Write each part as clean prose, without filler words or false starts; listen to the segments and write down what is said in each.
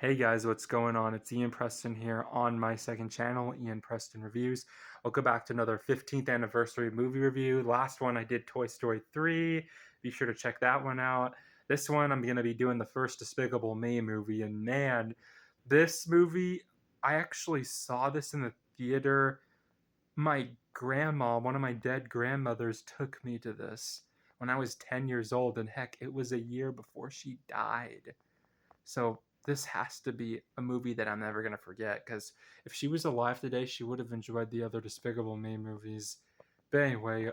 Hey guys, what's going on? It's Ian Preston here on my second channel, Ian Preston Reviews. I'll go back to another 15th anniversary movie review. Last one I did Toy Story 3. Be sure to check that one out. This one I'm going to be doing the first Despicable Me movie. And man, this movie, I actually saw this in the theater. My grandma, one of my dead grandmothers, took me to this when I was 10 years old. And heck, it was a year before she died. So this has to be a movie that I'm never gonna forget because if she was alive today, she would have enjoyed the other Despicable Me movies. But anyway,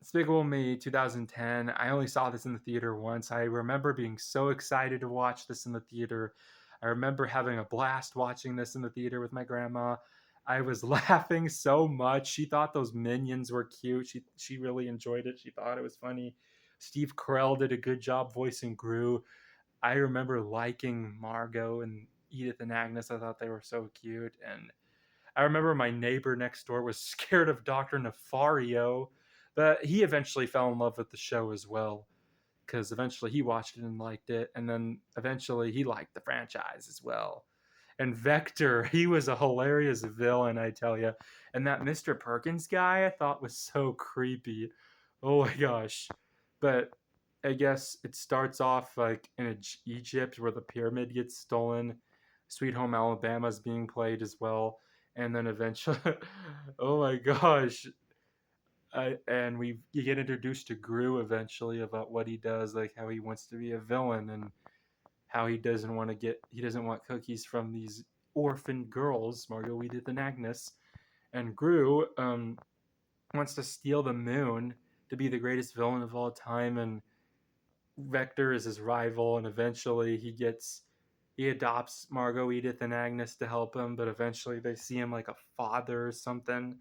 Despicable Me 2010. I only saw this in the theater once. I remember being so excited to watch this in the theater. I remember having a blast watching this in the theater with my grandma. I was laughing so much. She thought those minions were cute. She really enjoyed it. She thought it was funny. Steve Carell did a good job voicing Gru. I remember liking Margot and Edith and Agnes. I thought they were so cute. And I remember my neighbor next door was scared of Dr. Nefario, but he eventually fell in love with the show as well because eventually he watched it and liked it. And then eventually he liked the franchise as well. And Vector, he was a hilarious villain, I tell you. And that Mr. Perkins guy I thought was so creepy. Oh my gosh. But I guess it starts off like in Egypt where the pyramid gets stolen. Sweet Home Alabama is being played as well. And then eventually, oh my gosh. And you get introduced to Gru eventually about what he does, like how he wants to be a villain and how he doesn't want cookies from these orphan girls, Margot, Edith, and Agnes. And Gru wants to steal the moon to be the greatest villain of all time, and Vector is his rival, and eventually he adopts Margot, Edith, and Agnes to help him, but eventually they see him like a father or something.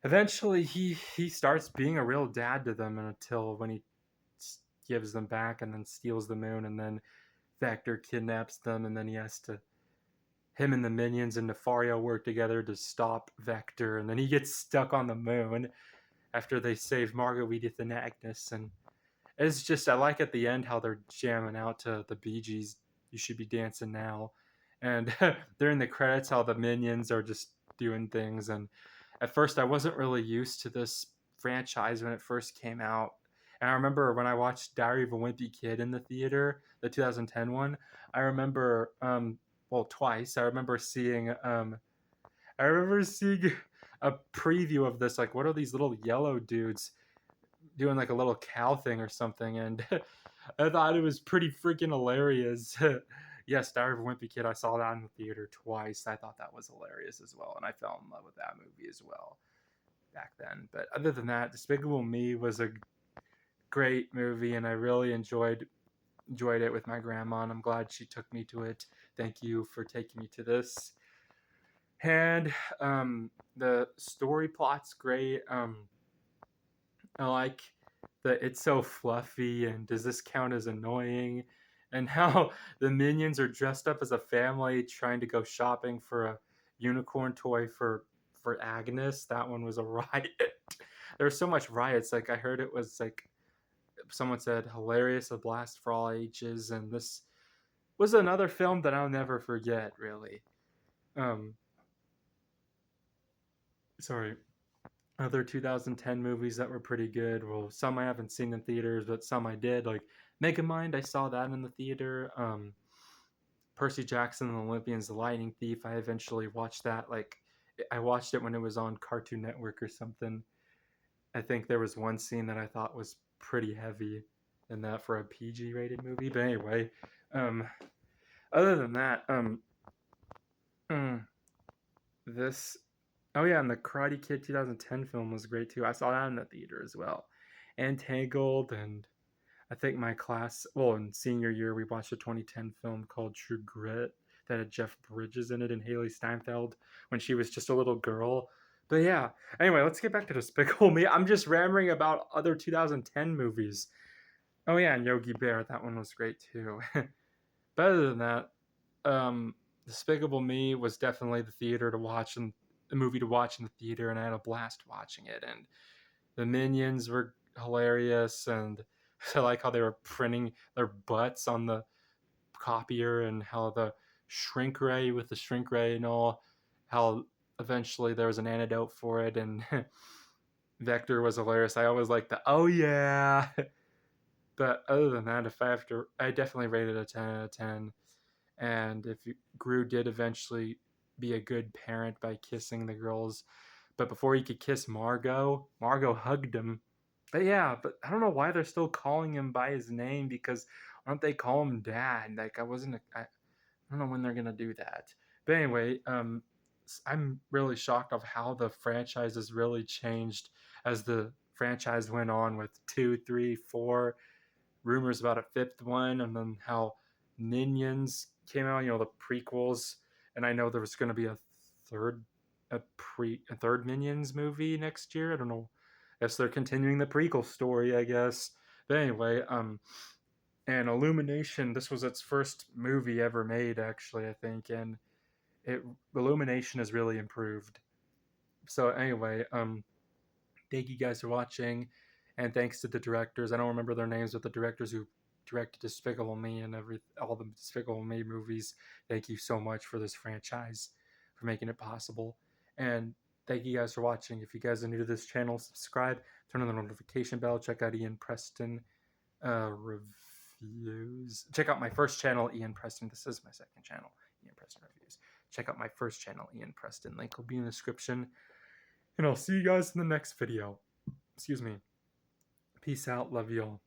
Eventually he starts being a real dad to them until when he gives them back and then steals the moon, and then Vector kidnaps them, and then him and the minions and Nefario work together to stop Vector, and then he gets stuck on the moon after they save Margot, Edith, and Agnes. And it's just, I like at the end how they're jamming out to the Bee Gees, You Should Be Dancing Now. And during the credits, how the minions are just doing things. And at first, I wasn't really used to this franchise when it first came out. And I remember when I watched Diary of a Wimpy Kid in the theater, the 2010 one, I remember, well, twice. I remember seeing a preview of this. Like, what are these little yellow dudes doing like a little cow thing or something? And I thought it was pretty freaking hilarious. Yes, Diary of a Wimpy Kid. I saw that in the theater twice. I thought that was hilarious as well, and I fell in love with that movie as well back then. But other than that, Despicable Me was a great movie, and I really enjoyed it with my grandma, and I'm glad she took me to it. Thank you for taking me to this. And the story plot's great. I like that it's so fluffy, and does this count as annoying? And how the minions are dressed up as a family trying to go shopping for a unicorn toy for Agnes. That one was a riot. There was so much riots. Like I heard it was like someone said hilarious, a blast for all ages, and this was another film that I'll never forget. Really. Um, sorry. Other 2010 movies that were pretty good. Well, some I haven't seen in theaters, but some I did. Like Megamind, I saw that in the theater. Percy Jackson and the Olympians, The Lightning Thief. I eventually watched that. Like I watched it when it was on Cartoon Network or something. I think there was one scene that I thought was pretty heavy in that for a PG rated movie. But anyway, um, other than that, mm, this oh yeah, and the Karate Kid 2010 film was great too. I saw that in the theater as well. And Tangled, and I think my class, well, in senior year, we watched a 2010 film called True Grit that had Jeff Bridges in it and Haley Steinfeld when she was just a little girl. But yeah, anyway, let's get back to Despicable Me. I'm just rambling about other 2010 movies. Oh yeah, and Yogi Bear, that one was great too. But other than that, Despicable Me was definitely the movie to watch in the theater, and I had a blast watching it. And the minions were hilarious, and I like how they were printing their butts on the copier, and how the shrink ray with the shrink ray and all, how eventually there was an antidote for it, and Vector was hilarious. I always liked the oh yeah. But other than that, if I have to, I definitely rated a 10 out of 10. And if Gru did eventually be a good parent by kissing the girls, but before he could kiss Margot, Margot hugged him. But yeah, but I don't know why they're still calling him by his name, because why don't they call him Dad? Like I don't know when they're gonna do that. But anyway, I'm really shocked of how the franchise has really changed as the franchise went on with two, three, four, rumors about a fifth one, and then how Minions came out, the prequels, and I know there was going to be third a third Minions movie next year. I don't know if they're continuing the prequel story, I guess. But anyway, and Illumination, this was its first movie ever made, actually, I think, and it Illumination has really improved. So anyway, thank you guys for watching, and thanks to the directors. I don't remember their names, but the directors who directed Despicable Me and all the Despicable Me movies. Thank you so much for this franchise, for making it possible. And thank you guys for watching. If you guys are new to this channel, subscribe, turn on the notification bell, check out Ian Preston reviews. Check out my first channel, Ian Preston. This is my second channel, Ian Preston Reviews. Check out my first channel, Ian Preston. Link will be in the description. And I'll see you guys in the next video. Excuse me. Peace out. Love y'all.